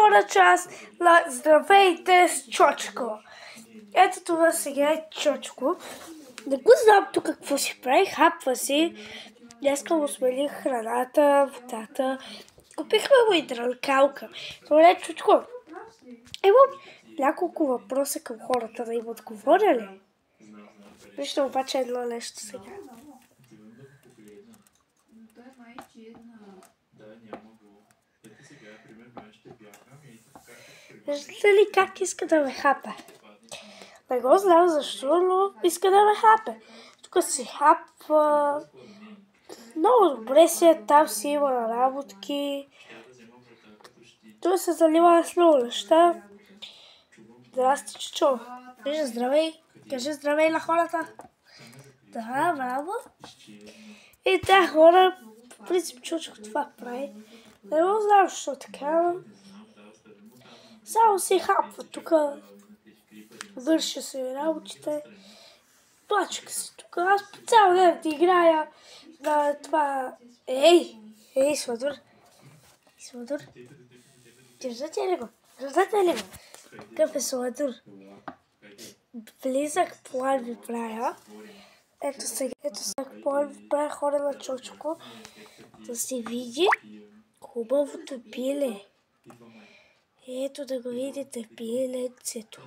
втора част на Здравейте с Чочко. Ето това сега е Чочко. Не го знам тук какво си прави, хапва си. Днеска му смених храната, водата. Купихме му и дрънкалка. Добре, Чочко, имам няколко въпроса към хората да им отговоря ли? Вижте обаче едно нещо сега. Виждате ли как иска да ме хапе? Не го знам защо, но иска да ме хапе. Тук си хапва. Много добре си е, там си има работки. Тук се залива с много неща. Здрасти, Чичо. Вижда, здравей. Кажи здравей на хората. Да, браво. И те хора, в принцип, Чучко това прави. Не го знам, защо така. Само си хапва тук. Върши се работите. Плачка си тук. Аз по цял ден ти играя на това. Ей, Сладур. Сладур. Держате ли го? Держате ли го? Какъв е Сладур? Близък план ви правя. Ето сега план ви правя хора на Чочко. Да се види хубавото пиле. Ето да го видите, пиленцето.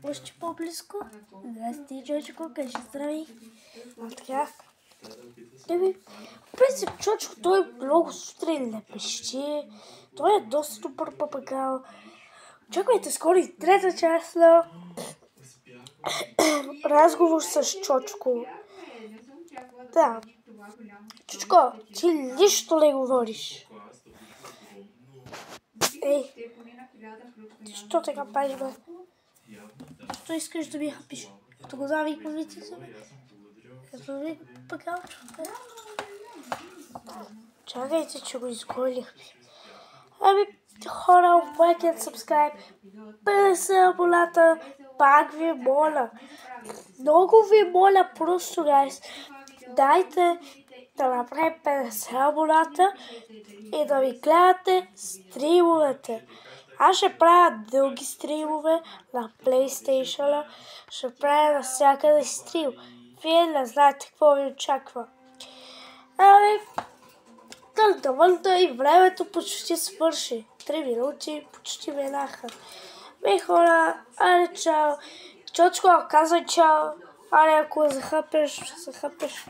Още по-близко. Здрасти, Чочко, кажи здрави. Така. В принцип, Чочко, той много сутрин не пещи. Той е доста добър папагал. Очаквайте скоро и трета част на разговор с Чочко. Да. Чочко, ти нищо не говориш. Ей, ти що така правиш, бе? Що искаш да ми хапиш? Като го завик повици се, бе? Като ми пагалчо, бе? Чакайте, че го изголих. Ами, хора, like and subscribe. 50 абоната, пак ви моля. Много ви моля, просто, guys. Дайте да направим 50 абоната и да ви гледате стримовете. Аз ще правя дълги стримове на PlayStation, ще правя навсякъде стрим. Вие не знаете какво ви очаква. Ами, тънта и времето почти свърши. 3 минути почти минаха. Ми хора, аре чао. Чочко, казвай чао. Аре, ако захъпеш, ще захъпеш.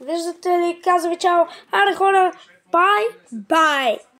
Виждате ли, казвай чао. Аре хора, бай, бай.